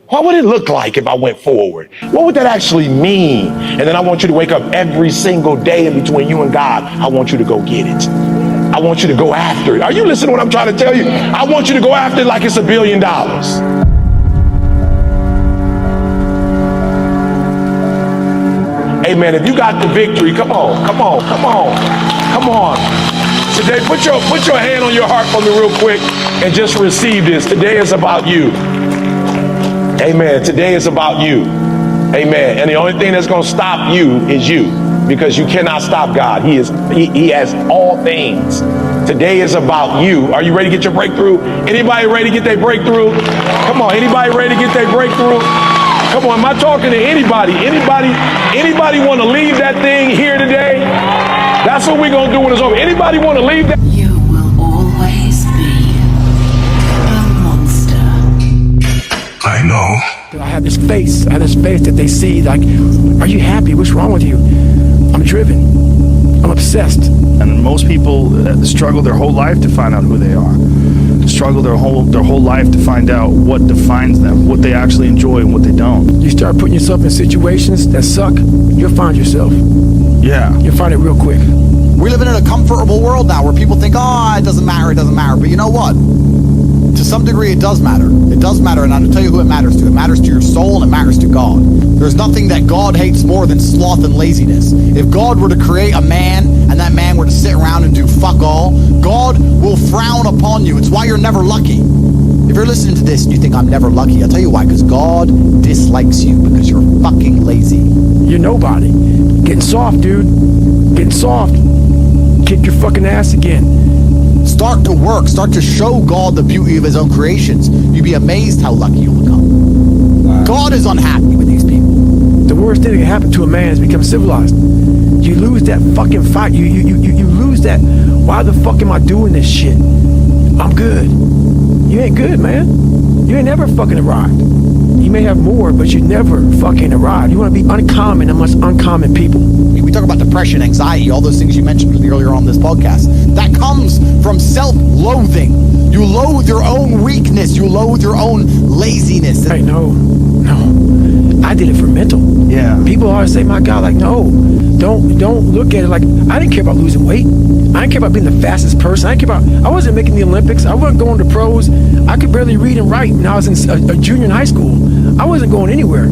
What would it look like if I went forward? What would that actually mean? And then I want you to wake up every single day in between you and God. I want you to go get it. I want you to go after it. Are you listening to what I'm trying to tell you? I want you to go after it like it's $1 billion. Amen. If you got the victory, come on, come on, come on, come on. Today, put your hand on your heart for me real quick and just receive this. Today is about you. Amen. Today is about you. Amen. And the only thing that's going to stop you is you, because you cannot stop God. He has all things. Today is about you. Are you ready to get your breakthrough? Anybody ready to get their breakthrough? Come on. Anybody ready to get their breakthrough? Come on. Am I talking to anybody? Anybody want to leave that thing here today? That's what we're going to do when it's over. Anybody want to leave that? You will always be a monster. I know. I have this face that they see, like, are you happy? What's wrong with you? I'm driven. I'm obsessed. And most people struggle their whole life to find out who they are. Struggle their whole life to find out what defines them, what they actually enjoy and what they don't. You start putting yourself in situations that suck, you'll find yourself. Yeah. You'll find it real quick. We're living in a comfortable world now where people think, oh, it doesn't matter. But you know what? To some degree, it does matter. It does matter, and I'll tell you who it matters to. It matters to your soul, and it matters to God. There's nothing that God hates more than sloth and laziness. If God were to create a man, and that man were to sit around and do fuck all, God will frown upon you. It's why you're never lucky. If you're listening to this and you think I'm never lucky, I'll tell you why, because God dislikes you, because you're fucking lazy. You're nobody. Getting soft, dude. Getting soft. Kick your fucking ass again. Start to work. Start to show God the beauty of his own creations. You'd be amazed how lucky you'll become. God is unhappy with these people. The worst thing that can happen to a man is become civilized. You lose that fucking fight. You lose that, why the fuck am I doing this shit? I'm good. You ain't good, man. You ain't never fucking arrived. You may have more, but you never fucking arrived. You want to be uncommon amongst uncommon people. We talk about depression, anxiety, all those things you mentioned earlier on this podcast. That comes from self-loathing. You loathe your own weakness. You loathe your own laziness. Hey, no. I did it for mental. Yeah. People always say, my God, like, no, don't look at it like, I didn't care about losing weight. I didn't care about being the fastest person. I wasn't making the Olympics. I wasn't going to pros. I could barely read and write when I was in a junior in high school. I wasn't going anywhere.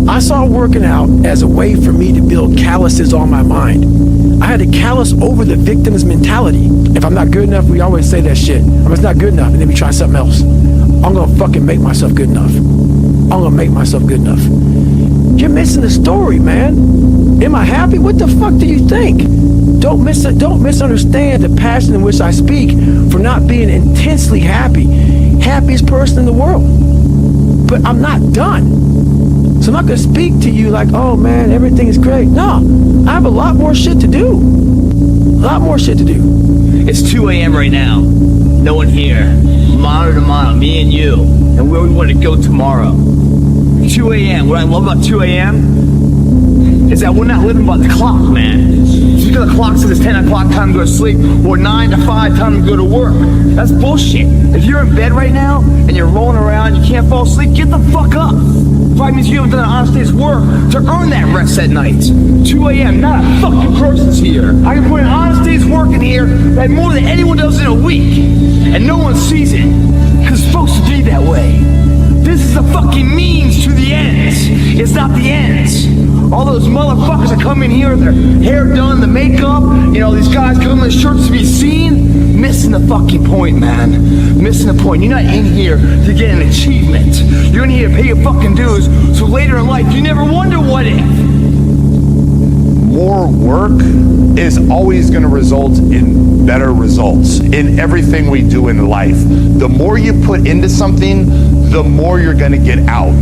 I saw working out as a way for me to build calluses on my mind. I had to callous over the victim's mentality. If I'm not good enough, we always say that shit. I'm just not good enough, and then we try something else. I'm gonna fucking make myself good enough. I'm gonna make myself good enough. You're missing the story, man. Am I happy? What the fuck do you think? Don't misunderstand the passion in which I speak for not being intensely happy. Happiest person in the world. But I'm not done. So I'm not gonna speak to you like, oh man, everything is great. No, I have a lot more shit to do. A lot more shit to do. It's 2 a.m. right now. No one here. Mano to mano, me and you. And where we want to go tomorrow. 2 a.m. What I love about 2 a.m. is that we're not living by the clock, man. Just because the clock says it's 10 o'clock, time to go to sleep, or 9 to 5, time to go to work. That's bullshit. If you're in bed right now, and you're rolling around, you can't fall asleep, get the fuck up. Probably means you haven't done an honest day's work to earn that rest at night. 2 a.m., not a fucking person's here. I can put an honest day's work in here that more than anyone does in a week. And no one sees it, because it's supposed to be that way. This is a fucking means to the ends. It's not the ends. All those motherfuckers that come in here with their hair done, the makeup, you know, these guys come in shirts to be seen, missing the fucking point, man. Missing the point. You're not in here to get an achievement. You're in here to pay your fucking dues, so later in life you never wonder what if. More work is always going to result in better results in everything we do in life. The more you put into something, the more you're going to get out.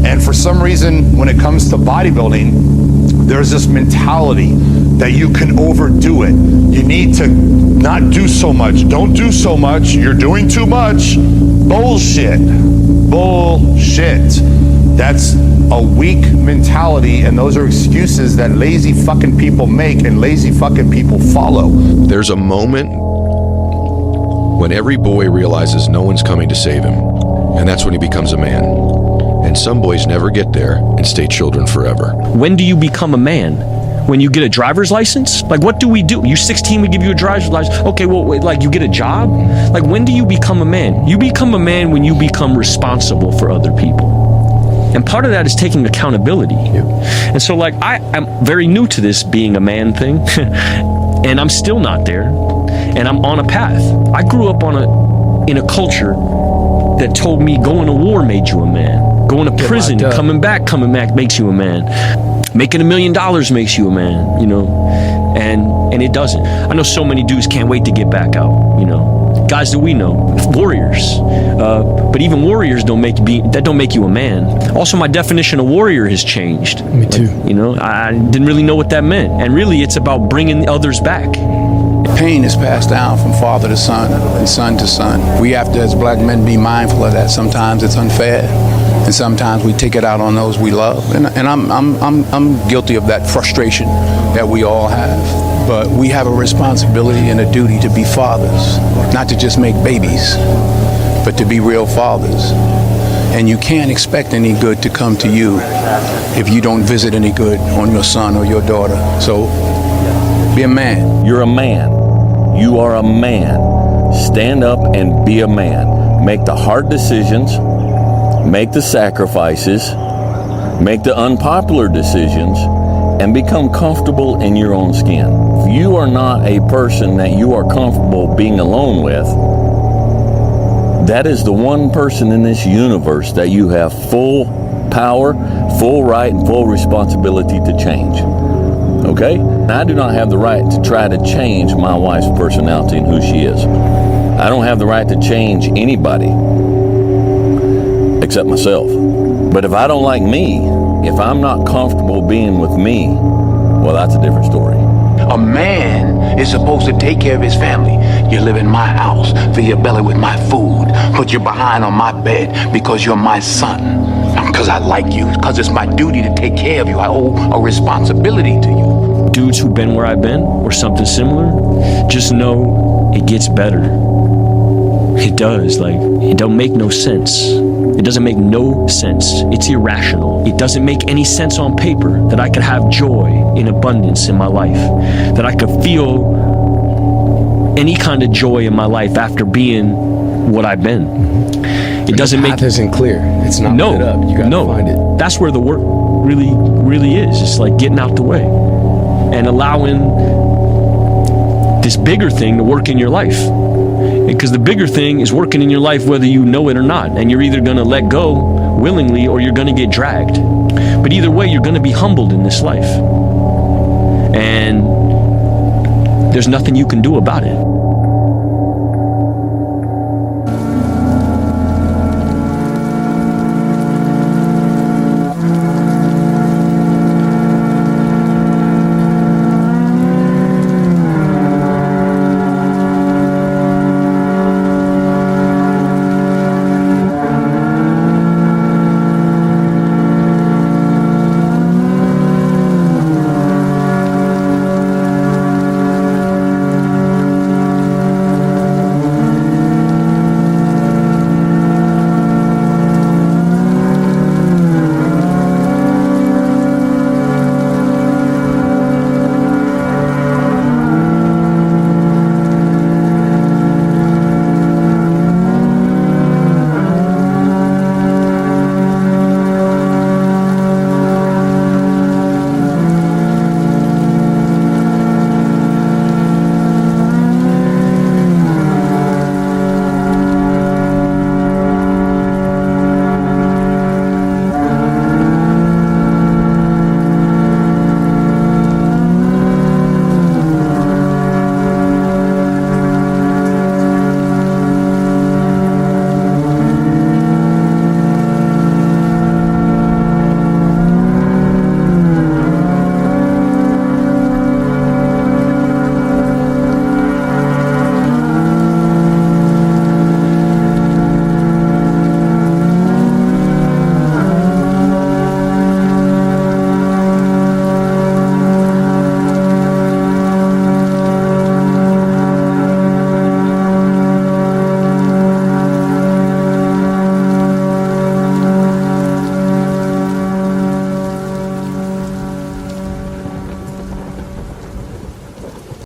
And for some reason, when it comes to bodybuilding, there's this mentality that you can overdo it. You need to not do so much. Don't do so much. You're doing too much. Bullshit. Bullshit. That's a weak mentality, and those are excuses that lazy fucking people make and lazy fucking people follow. There's a moment when every boy realizes no one's coming to save him, and that's when he becomes a man. And And some boys never get there and stay children forever. When do you become a man? When you get a driver's license? Like, what do we do? You're 16, we give you a driver's license. Okay, well, wait, like, you get a job? Like, when do you become a man? You become a man when you become responsible for other people. And part of that is taking accountability. And so, like, I'm very new to this being a man thing, and I'm still not there, and I'm on a path. I grew up in a culture that told me going to war made you a man. Going to prison, coming back makes you a man. Making $1 million makes you a man, you know, and it doesn't. I know so many dudes can't wait to get back out, you know. Guys that we know, warriors, but even warriors don't make you a man. Also, my definition of warrior has changed. Me too. You know, I didn't really know what that meant, and really, it's about bringing others back. Pain is passed down from father to son and son to son. We have to, as black men, be mindful of that. Sometimes it's unfair, and sometimes we take it out on those we love. And I'm guilty of that frustration that we all have. But we have a responsibility and a duty to be fathers, not to just make babies, but to be real fathers. And you can't expect any good to come to you if you don't visit any good on your son or your daughter. So be a man. You're a man. You are a man. Stand up and be a man. Make the hard decisions. Make the sacrifices. Make the unpopular decisions. And become comfortable in your own skin. If you are not a person that you are comfortable being alone with, that is the one person in this universe that you have full power, full right, and full responsibility to change. Okay? I do not have the right to try to change my wife's personality and who she is. I don't have the right to change anybody except myself. But if I don't like me, if I'm not comfortable being with me, well, that's a different story. A man is supposed to take care of his family. You live in my house, fill your belly with my food, put your behind on my bed because you're my son. Because I like you, because it's my duty to take care of you. I owe a responsibility to you. Dudes who've been where I've been, or something similar, just know it gets better. It does. Like, it don't make no sense. It doesn't make no sense. It's irrational. It doesn't make any sense on paper that I could have joy in abundance in my life, that I could feel any kind of joy in my life after being what I've been. It doesn't make. The path isn't clear. It's not lit up. You gotta find it. That's where the work really is. It's like getting out the way and allowing this bigger thing to work in your life. Because the bigger thing is working in your life whether you know it or not. And you're either going to let go willingly or you're going to get dragged. But either way, you're going to be humbled in this life. And there's nothing you can do about it.